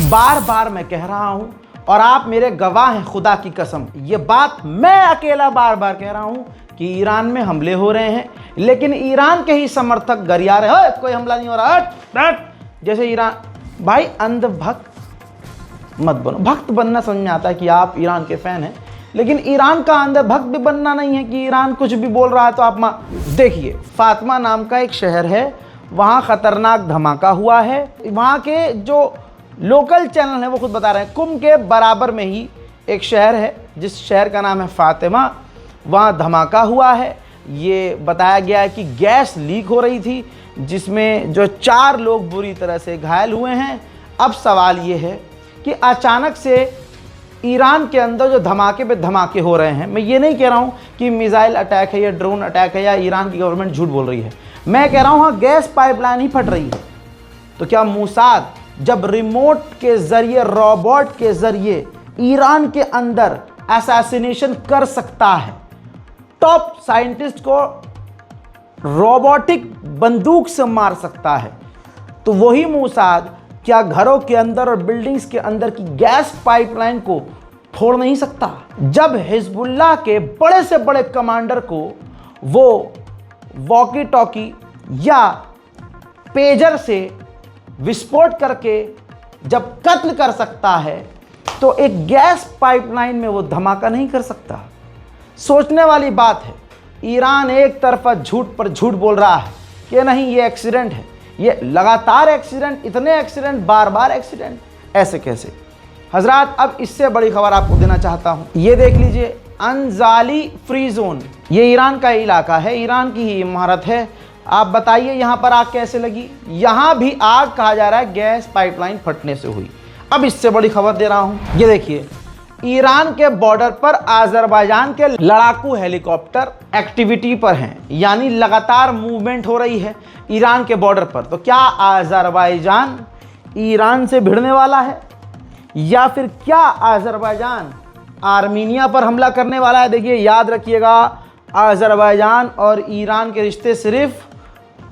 बार बार मैं कह रहा हूं और आप मेरे गवाह हैं, खुदा की कसम, ये बात मैं अकेला बार बार कह रहा हूं कि ईरान में हमले हो रहे हैं, लेकिन ईरान के ही समर्थक गरिया रहे, हो कोई हमला नहीं हो रहा, हट जैसे ईरान। भाई अंधभक्त मत बनो। भक्त बनना समझ में आता है कि आप ईरान के फैन हैं, लेकिन ईरान का अंधभक्त भी बनना नहीं है कि ईरान कुछ भी बोल रहा है तो आप देखिए, फातिमा नाम का एक शहर है, वहाँ खतरनाक धमाका हुआ है। वहाँ के जो लोकल चैनल है वो खुद बता रहे हैं, कुम के बराबर में ही एक शहर है जिस शहर का नाम है फातिमा, वहाँ धमाका हुआ है। ये बताया गया है कि गैस लीक हो रही थी जिसमें जो 4 लोग बुरी तरह से घायल हुए हैं। अब सवाल ये है कि अचानक से ईरान के अंदर जो धमाके पे धमाके हो रहे हैं, मैं ये नहीं कह रहा हूँ कि मिसाइल अटैक है या ड्रोन अटैक है या ईरान की गवर्नमेंट झूठ बोल रही है, मैं कह रहा हूँ हाँ गैस पाइपलाइन ही फट रही है। तो क्या मोसाद जब रिमोट के जरिए, रोबोट के जरिए ईरान के अंदर असैसिनेशन कर सकता है, टॉप साइंटिस्ट को रोबोटिक बंदूक से मार सकता है, तो वही मोसाद क्या घरों के अंदर और बिल्डिंग्स के अंदर की गैस पाइपलाइन को फोड़ नहीं सकता? जब हिजबुल्लाह के बड़े से बड़े कमांडर को वो वॉकी टॉकी या पेजर से विस्फोट करके जब कत्ल कर सकता है, तो एक गैस पाइपलाइन में वो धमाका नहीं कर सकता? सोचने वाली बात है। ईरान एक तरफा झूठ पर झूठ बोल रहा है कि नहीं ये एक्सीडेंट है, ये लगातार एक्सीडेंट, इतने एक्सीडेंट, बार बार एक्सीडेंट, ऐसे कैसे? हजरात, अब इससे बड़ी खबर आपको देना चाहता हूं, ये देख लीजिए, अनजाली फ्री जोन, ये ईरान का इलाका है, ईरान की ही इमारत है। आप बताइए यहाँ पर आग कैसे लगी? यहाँ भी आग कहा जा रहा है गैस पाइपलाइन फटने से हुई। अब इससे बड़ी खबर दे रहा हूँ, ये देखिए, ईरान के बॉर्डर पर अजरबैजान के लड़ाकू हेलीकॉप्टर एक्टिविटी पर हैं, यानी लगातार मूवमेंट हो रही है ईरान के बॉर्डर पर। तो क्या अजरबैजान ईरान से भिड़ने वाला है, या फिर क्या अजरबैजान आर्मीनिया पर हमला करने वाला है? देखिए, याद रखिएगा, अजरबैजान और ईरान के रिश्ते सिर्फ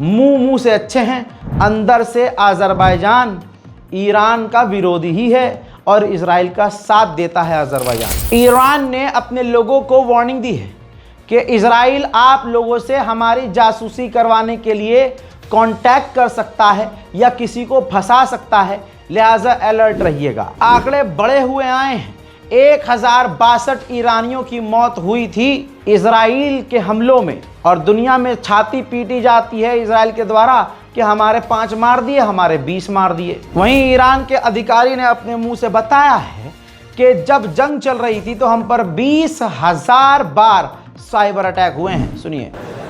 मुंह से अच्छे हैं, अंदर से अजरबैजान ईरान का विरोधी ही है और इजराइल का साथ देता है अजरबैजान। ईरान ने अपने लोगों को वार्निंग दी है कि इजराइल आप लोगों से हमारी जासूसी करवाने के लिए कांटेक्ट कर सकता है या किसी को फंसा सकता है, लिहाजा अलर्ट रहिएगा। आंकड़े बड़े हुए आए हैं, 1062 ईरानियों की मौत हुई थी इजराइल के हमलों में, और दुनिया में छाती पीटी जाती है इजराइल के द्वारा कि हमारे 5 मार दिए, हमारे 20 मार दिए। वहीं ईरान के अधिकारी ने अपने मुंह से बताया है कि जब जंग चल रही थी तो हम पर 20,000 बार साइबर अटैक हुए हैं। सुनिए,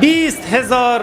20,000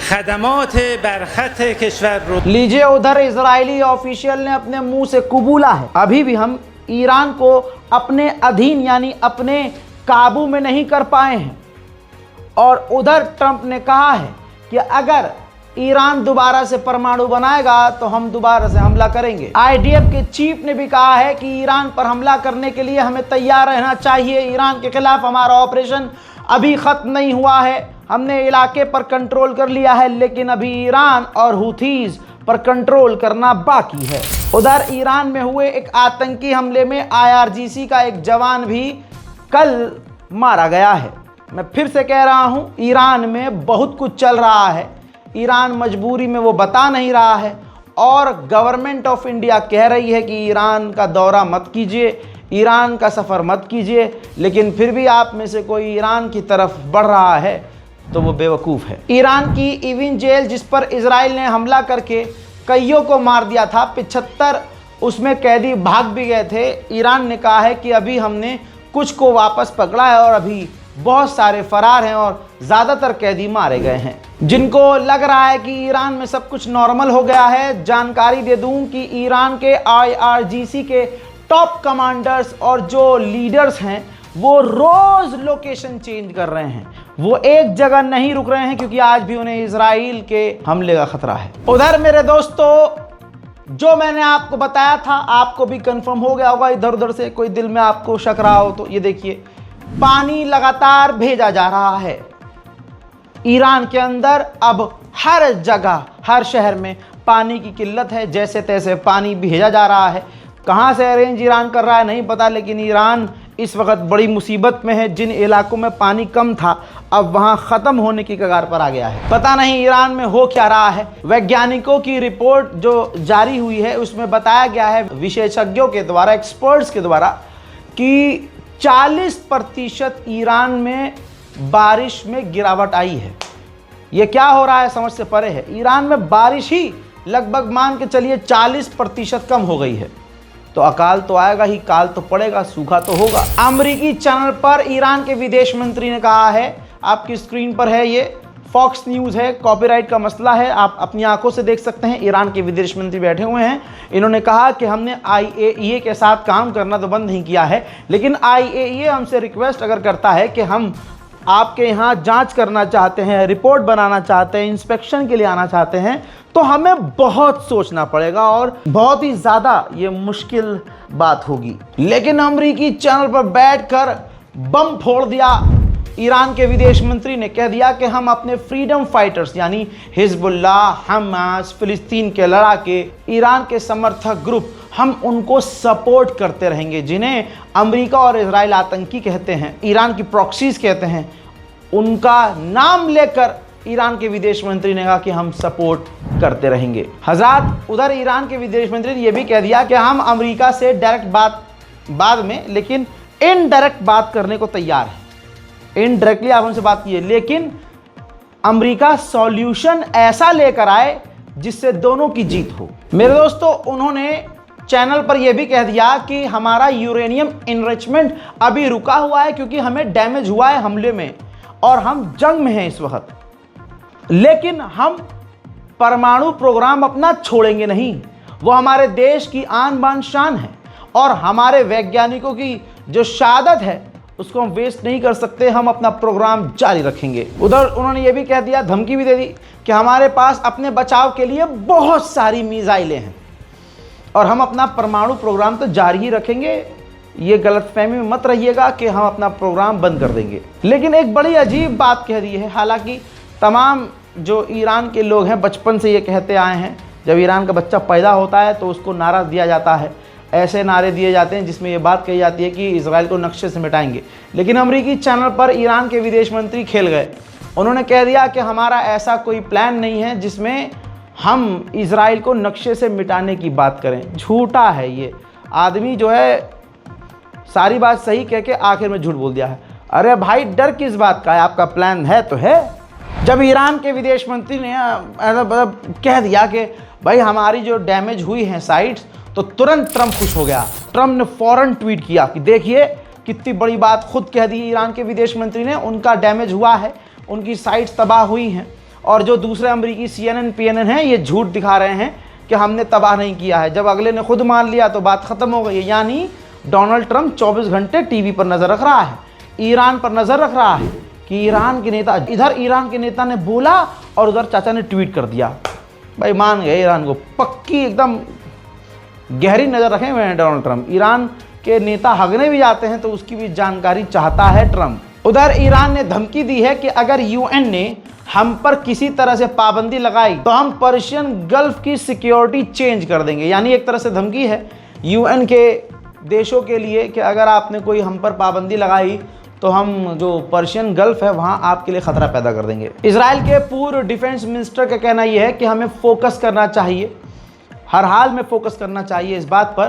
खदमात बरखत कश्वर रो। लीजिए, उधर इजरायली ऑफिशियल ने अपने मुंह से कबूला है, अभी भी हम ईरान को अपने अधीन यानी अपने काबू में नहीं कर पाए हैं। और उधर ट्रंप ने कहा है कि अगर ईरान दोबारा से परमाणु बनाएगा तो हम दोबारा से हमला करेंगे। आईडीएफ के चीफ ने भी कहा है कि ईरान पर हमला करने के लिए हमें तैयार रहना चाहिए। ईरान के खिलाफ हमारा ऑपरेशन अभी ख़त्म नहीं हुआ है, हमने इलाके पर कंट्रोल कर लिया है, लेकिन अभी ईरान और हुथीज पर कंट्रोल करना बाकी है। उधर ईरान में हुए एक आतंकी हमले में आईआरजीसी का एक जवान भी कल मारा गया है। मैं फिर से कह रहा हूं, ईरान में बहुत कुछ चल रहा है, ईरान मजबूरी में वो बता नहीं रहा है, और गवर्नमेंट ऑफ इंडिया कह रही है कि ईरान का दौरा मत कीजिए, ईरान का सफ़र मत कीजिए, लेकिन फिर भी आप में से कोई ईरान की तरफ बढ़ रहा है तो वो बेवकूफ़ है। ईरान की इविन जेल जिस पर इजराइल ने हमला करके कईयों को मार दिया था, 75 उसमें कैदी भाग भी गए थे। ईरान ने कहा है कि अभी हमने कुछ को वापस पकड़ा है और अभी बहुत सारे फरार हैं और ज़्यादातर कैदी मारे गए हैं। जिनको लग रहा है कि ईरान में सब कुछ नॉर्मल हो गया है, जानकारी दे दूं कि ईरान के IRGC के टॉप कमांडर्स और जो लीडर्स हैं वो रोज लोकेशन चेंज कर रहे हैं। वो एक जगह नहीं रुक रहे हैं क्योंकि आज भी उन्हें इजराइल के हमले का खतरा है। उधर मेरे दोस्तों, जो मैंने आपको बताया था आपको भी कंफर्म हो गया होगा, इधर उधर से कोई दिल में आपको शक रहा हो तो ये देखिए, पानी लगातार भेजा जा रहा है ईरान के अंदर। अब हर जगह, हर शहर में पानी की किल्लत है, जैसे तैसे पानी भेजा जा रहा है। कहाँ से अरेंज ईरान कर रहा है नहीं पता, लेकिन ईरान इस वक्त बड़ी मुसीबत में है। जिन इलाकों में पानी कम था अब वहाँ ख़त्म होने की कगार पर आ गया है। पता नहीं ईरान में हो क्या रहा है। वैज्ञानिकों की रिपोर्ट जो जारी हुई है उसमें बताया गया है विशेषज्ञों के द्वारा, एक्सपर्ट्स के द्वारा, कि 40% ईरान में बारिश में गिरावट आई है। ये क्या हो रहा है समझ से परे है। ईरान में बारिश ही लगभग मान के चलिए 40% कम हो गई है। तो अकाल तो आएगा ही, काल तो पड़ेगा, सूखा तो होगा। अमेरिकी चैनल पर ईरान के विदेश मंत्री ने कहा है, आपकी स्क्रीन पर है, ये फॉक्स न्यूज़ है, कॉपीराइट का मसला है, आप अपनी आंखों से देख सकते हैं। ईरान के विदेश मंत्री बैठे हुए हैं। इन्होंने कहा कि हमने IAEA के साथ काम करना तो बंद नहीं किया है, लेकिन IAEA हमसे रिक्वेस्ट अगर करता है कि हम आपके यहाँ जांच करना चाहते हैं, रिपोर्ट बनाना चाहते हैं, इंस्पेक्शन के लिए आना चाहते हैं, तो हमें बहुत सोचना पड़ेगा और बहुत ही ज़्यादा ये मुश्किल बात होगी। लेकिन अमेरिकी चैनल पर बैठकर बम फोड़ दिया ईरान के विदेश मंत्री ने। कह दिया कि हम अपने फ्रीडम फाइटर्स यानी हिजबुल्लाह, हमास, फिलिस्तीन के लड़ाके, ईरान के समर्थक ग्रुप, हम उनको सपोर्ट करते रहेंगे। जिन्हें अमेरिका और इजराइल आतंकी कहते हैं, ईरान की प्रॉक्सीज कहते हैं, उनका नाम लेकर ईरान के विदेश मंत्री ने कहा कि हम सपोर्ट करते रहेंगे। हजरात, उधर ईरान के विदेश मंत्री ने यह भी कह दिया कि हम अमेरिका से डायरेक्ट बात बाद में, लेकिन इनडायरेक्ट बात करने को तैयार है। इनडायरेक्टली आप हमसे बात कीजिए, लेकिन अमेरिका सॉल्यूशन ऐसा लेकर आए जिससे दोनों की जीत हो। मेरे दोस्तों, उन्होंने चैनल पर यह भी कह दिया कि हमारा यूरेनियम इनरिचमेंट अभी रुका हुआ है क्योंकि हमें डैमेज हुआ है हमले में और हम जंग में हैं इस वक्त, लेकिन हम परमाणु प्रोग्राम अपना छोड़ेंगे नहीं। वो हमारे देश की आन बान शान है और हमारे वैज्ञानिकों की जो शहादत है उसको हम वेस्ट नहीं कर सकते। हम अपना प्रोग्राम जारी रखेंगे। उधर उन्होंने ये भी कह दिया, धमकी भी दे दी कि हमारे पास अपने बचाव के लिए बहुत सारी मिसाइलें हैं और हम अपना परमाणु प्रोग्राम तो जारी ही रखेंगे। ये गलतफहमी में मत रहिएगा कि हम अपना प्रोग्राम बंद कर देंगे। लेकिन एक बड़ी अजीब बात कह दी है। हालांकि तमाम जो ईरान के लोग हैं बचपन से ये कहते आए हैं, जब ईरान का बच्चा पैदा होता है तो उसको नारा दिया जाता है, ऐसे नारे दिए जाते हैं जिसमें ये बात कही जाती है कि इजराइल को नक्शे से मिटाएंगे। लेकिन अमेरिकी चैनल पर ईरान के विदेश मंत्री खेल गए। उन्होंने कह दिया कि हमारा ऐसा कोई प्लान नहीं है जिसमें हम इजराइल को नक्शे से मिटाने की बात करें। झूठा है ये आदमी, जो है सारी बात सही कह के आखिर में झूठ बोल दिया है। अरे भाई, डर किस बात का है? आपका प्लान है तो है। जब ईरान के विदेश मंत्री ने कह दिया कि भाई हमारी जो डैमेज हुई हैं साइट्स, तो तुरंत ट्रंप खुश हो गया। ट्रंप ने फौरन ट्वीट किया कि देखिए कितनी बड़ी बात खुद कह दी ईरान के विदेश मंत्री ने, उनका डैमेज हुआ है, उनकी साइट्स तबाह हुई हैं और जो दूसरे अमेरिकी CNN, PNN हैं ये झूठ दिखा रहे हैं कि हमने तबाह नहीं किया है। जब अगले ने खुद मान लिया तो बात ख़त्म हो गई। यानी डोनाल्ड ट्रंप 24 घंटे टीवी पर नज़र रख रहा है, ईरान पर नज़र रख रहा है कि ईरान के नेता, इधर ईरान के नेता ने बोला और उधर चाचा ने ट्वीट कर दिया। भाई मान गए ईरान को, पक्की एकदम गहरी नज़र रखे हुए हैं डोनाल्ड ट्रंप। ईरान के नेता हगने भी जाते हैं तो उसकी भी जानकारी चाहता है ट्रंप। उधर ईरान ने धमकी दी है कि अगर UN ने हम पर किसी तरह से पाबंदी लगाई तो हम पर्शियन गल्फ की सिक्योरिटी चेंज कर देंगे। यानी एक तरह से धमकी है UN के देशों के लिए कि अगर आपने कोई हम पर पाबंदी लगाई तो हम जो पर्शियन गल्फ है वहाँ आपके लिए ख़तरा पैदा कर देंगे। इजराइल के पूर्व डिफेंस मिनिस्टर का कहना यह है कि हमें फोकस करना चाहिए, हर हाल में फोकस करना चाहिए इस बात पर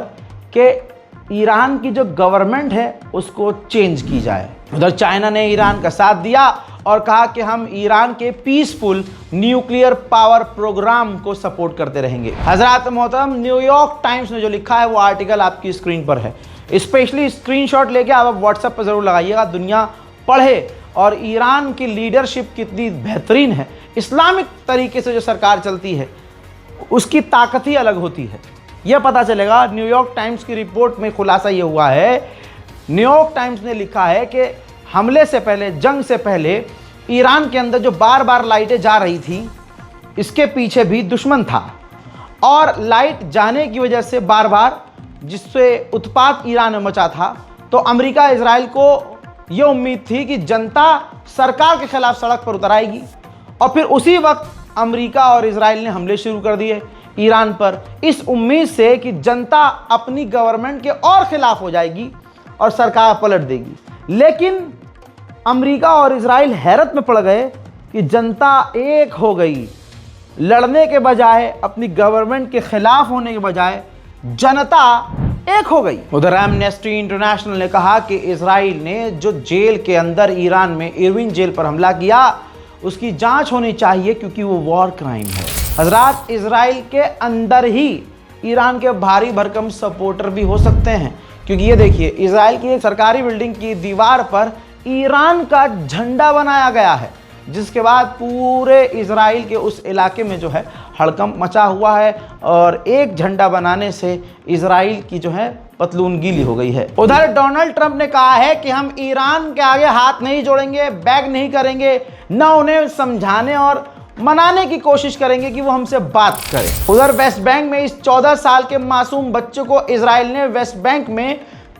कि ईरान की जो गवर्नमेंट है उसको चेंज की जाए। उधर चाइना ने ईरान का साथ दिया और कहा कि हम ईरान के पीसफुल न्यूक्लियर पावर प्रोग्राम को सपोर्ट करते रहेंगे। हजरात मोहतरम, न्यूयॉर्क टाइम्स ने जो लिखा है वो आर्टिकल आपकी स्क्रीन पर है। स्पेशली स्क्रीनशॉट लेके आप व्हाट्सएप पर ज़रूर लगाइएगा, दुनिया पढ़े और ईरान की लीडरशिप कितनी बेहतरीन है, इस्लामिक तरीके से जो सरकार चलती है उसकी ताकत ही अलग होती है। यह पता चलेगा। न्यूयॉर्क टाइम्स की रिपोर्ट में खुलासा ये हुआ है, न्यूयॉर्क टाइम्स ने लिखा है कि हमले से पहले, जंग से पहले ईरान के अंदर जो बार बार लाइटें जा रही थी, इसके पीछे भी दुश्मन था और लाइट जाने की वजह से बार बार, जिससे उत्पात ईरान में मचा था, तो अमेरिका इजराइल को यह उम्मीद थी कि जनता सरकार के खिलाफ सड़क पर उतर आएगी और फिर उसी वक्त अमेरिका और इजराइल ने हमले शुरू कर दिए ईरान पर, इस उम्मीद से कि जनता अपनी गवर्नमेंट के और खिलाफ हो जाएगी और सरकार पलट देगी। लेकिन अमेरिका और इजराइल हैरत में पड़ गए कि जनता एक हो गई, लड़ने के बजाय, अपनी गवर्नमेंट के खिलाफ होने के बजाय जनता एक हो गई। उधर एमनेस्टी इंटरनेशनल ने कहा कि इजराइल ने जो जेल के अंदर ईरान में इरविन जेल पर हमला किया उसकी जांच होनी चाहिए क्योंकि वो वॉर क्राइम है। हजरात, इजराइल के अंदर ही ईरान के भारी भरकम सपोर्टर भी हो सकते हैं, क्योंकि ये देखिए, इजराइल की एक सरकारी बिल्डिंग की दीवार पर ईरान का झंडा बनाया गया है, जिसके बाद पूरे इजराइल के उस इलाके में जो है हड़कंप मचा हुआ है और एक झंडा बनाने से इजराइल की जो है पतलून गीली हो गई है। उधर डोनाल्ड ट्रंप ने कहा है कि हम ईरान के आगे हाथ नहीं जोड़ेंगे, बैक नहीं करेंगे, न उन्हें समझाने और मनाने की कोशिश करेंगे कि वो हमसे बात करें। उधर वेस्ट बैंक में इस 14 साल के मासूम बच्चे को इजराइल ने वेस्ट बैंक में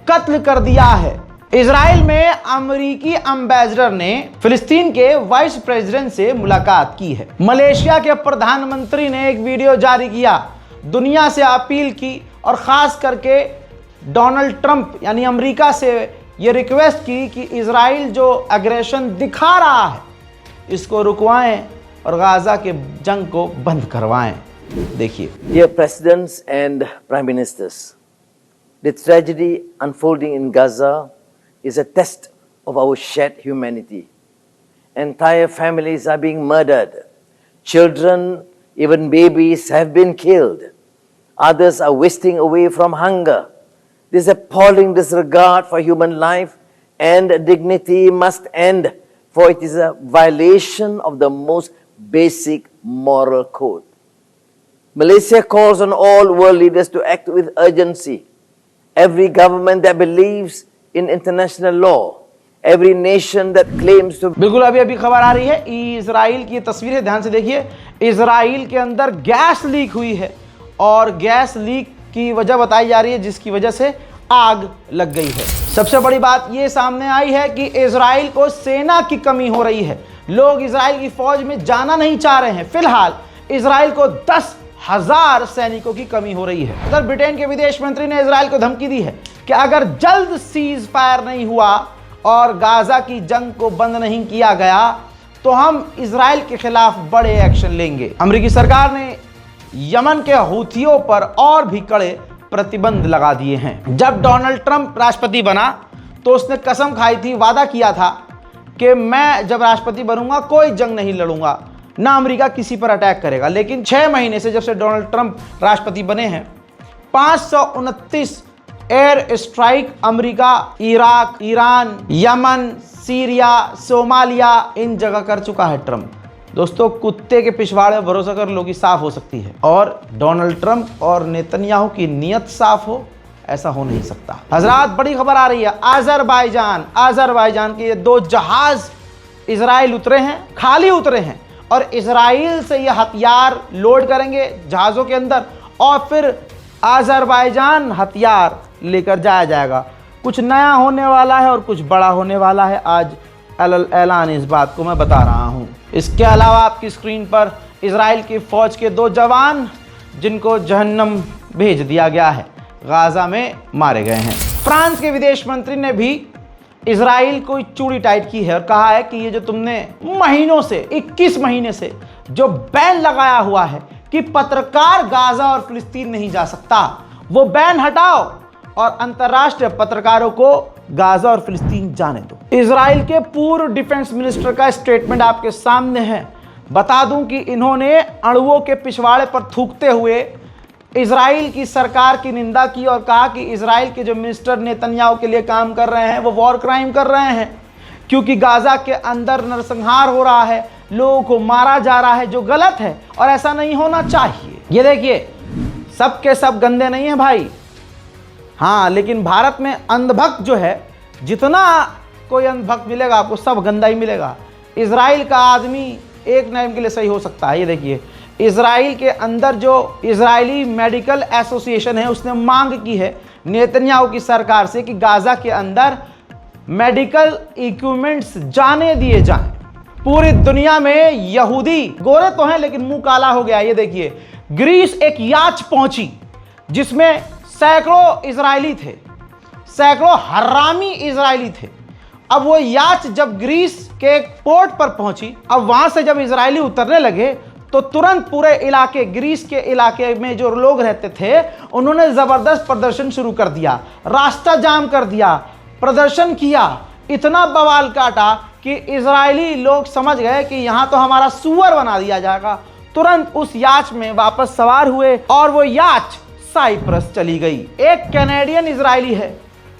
कत्ल कर दिया है। इजराइल में अमेरिकी एम्बेसडर ने फिलिस्तीन के वाइस प्रेसिडेंट से मुलाकात की है। मलेशिया के प्रधानमंत्री ने एक वीडियो जारी किया, दुनिया से अपील की और खास करके डोनाल्ड ट्रंप यानी अमेरिका से ये रिक्वेस्ट की कि इजराइल जो एग्रेशन दिखा रहा है इसको रुकवाएं और गाजा के जंग को बंद करवाएं। देखिए। Dear Presidents and Prime Ministers, the tragedy unfolding in Gaza is a test of our shared humanity. Entire families are being murdered. Children, even babies, have been killed. Others are wasting away from hunger. This appalling disregard for human life and dignity must end, for it is a violation of the most basic moral code. Malaysia calls on all world leaders to act with urgency. Every government that believes in international law, every nation that claims to... बिल्कुल अभी खबर आ रही है, Israel की तस्वीरें ध्यान से देखिए। इजराइल के अंदर गैस लीक हुई है और गैस लीक की वजह बताई जा रही है जिसकी वजह से आग लग गई है। सबसे बड़ी बात ये सामने आई है कि इजराइल को सेना की कमी हो रही है, लोग इजराइल की फौज में जाना नहीं चाह रहे हैं। फिलहाल इजराइल को 10,000 सैनिकों की कमी हो रही है। उधर ब्रिटेन के विदेश मंत्री ने इजराइल को धमकी दी है कि अगर जल्द सीज फायर नहीं हुआ और गाजा की जंग को बंद नहीं किया गया तो हम इजराइल के खिलाफ बड़े एक्शन लेंगे। अमेरिकी सरकार ने यमन के हूथियों पर और भी कड़े प्रतिबंध लगा दिए हैं। जब डोनाल्ड ट्रंप राष्ट्रपति बना तो उसने कसम खाई थी, वादा किया था कि मैं जब राष्ट्रपति बनूंगा कोई जंग नहीं लड़ूंगा, ना अमेरिका किसी पर अटैक करेगा। लेकिन 6 महीने से जब से डोनाल्ड ट्रंप राष्ट्रपति बने हैं 529 air strike America Iraq, Iran, Yemen, Syria, Somalia इन जगह कर चुका है ट्रंप। दोस्तों, कुत्ते के पिछवाड़े में भरोसा कर लो कि साफ हो सकती है, और डोनाल्ड ट्रंप और नेतन्याहू की नीयत साफ हो, ऐसा हो नहीं सकता। हजरात, बड़ी खबर आ रही है। अजरबैजान के ये 2 जहाज इजराइल उतरे हैं, खाली उतरे हैं, और इजराइल से ये हथियार लोड करेंगे जहाज़ों के अंदर और फिर अजरबैजान हथियार लेकर जाया जाएगा। कुछ नया होने वाला है और कुछ बड़ा होने वाला है। आज ऐलान इस बात को मैं बता रहा हूं। इसके अलावा आपकी स्क्रीन पर इजराइल की फौज के 2 जवान जिनको जहन्नम भेज दिया गया है, गाजा में मारे गए हैं। फ्रांस के विदेश मंत्री ने भी इजराइल को चूड़ी टाइट की है और कहा है कि ये जो तुमने महीनों से 21 महीने से जो बैन लगाया हुआ है कि पत्रकार गाजा और फिलिस्तीन नहीं जा सकता, वो बैन हटाओ और अंतर्राष्ट्रीय पत्रकारों को गाजा और फिलिस्तीन जाने दो। इजराइल के पूर्व डिफेंस मिनिस्टर का स्टेटमेंट आपके सामने है। बता दूं कि इन्होंने अणुओं के पिछवाड़े पर थूकते हुए इजराइल की सरकार की निंदा की और कहा कि इजराइल के जो मिनिस्टर नेतन्याहू के लिए काम कर रहे हैं वो वॉर क्राइम कर रहे हैं, क्योंकि गाजा के अंदर नरसंहार हो रहा है, लोगों को मारा जा रहा है, जो गलत है और ऐसा नहीं होना चाहिए। ये देखिए, सब के सब गंदे नहीं हैं भाई। हाँ, लेकिन भारत में अंधभक्त जो है, जितना कोई अंधभक्त मिलेगा आपको सब गंदा ही मिलेगा। इजराइल का आदमी एक टाइम के लिए सही हो सकता है। ये देखिए, इजराइल के अंदर जो इजरायली मेडिकल एसोसिएशन है उसने मांग की है नेतन्याहू की सरकार से कि गाजा के अंदर मेडिकल इक्विपमेंट्स जाने दिए जाएं। पूरी दुनिया में यहूदी गोरे तो हैं लेकिन मुंह काला हो गया। ये देखिए, ग्रीस एक याच पहुंची जिसमें सैकड़ों इजरायली थे, सैकड़ों हरामी इजरायली थे। अब वो याच जब ग्रीस के पोर्ट पर पहुंची, अब वहां से जब इजरायली उतरने लगे तो तुरंत पूरे इलाके, ग्रीस के इलाके में जो लोग रहते थे उन्होंने जबरदस्त प्रदर्शन शुरू कर दिया, रास्ता जाम कर दिया, प्रदर्शन किया, इतना बवाल काटा कि इजरायली लोग समझ गए कि यहां तो हमारा सुअर बना दिया जाएगा। तुरंत उस याच में वापस सवार हुए और वो याच साइप्रस चली गई। एक कैनेडियन इजरायली है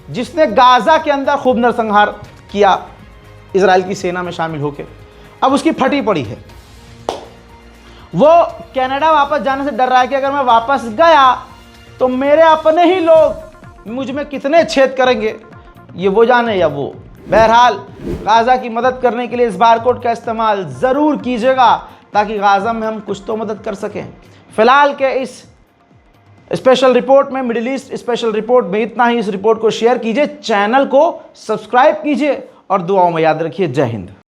जिसने गाजा के अंदर खूब नरसंहार किया इजराइल की सेना में शामिल होकर, अब उसकी फटी पड़ी है। वो कनाडा वापस जाने से डर रहा है कि अगर मैं वापस गया तो मेरे अपने ही लोग मुझ में कितने छेद करेंगे, ये वो जाने या वो। बहरहाल, गाजा की मदद करने के लिए इस बारकोड का इस्तेमाल ज़रूर कीजिएगा ताकि गाजा में हम कुछ तो मदद कर सकें। फिलहाल के इस स्पेशल रिपोर्ट में, मिडिल ईस्ट स्पेशल रिपोर्ट में इतना ही। इस रिपोर्ट को शेयर कीजिए, चैनल को सब्सक्राइब कीजिए और दुआओं में याद रखिए। जय हिंद।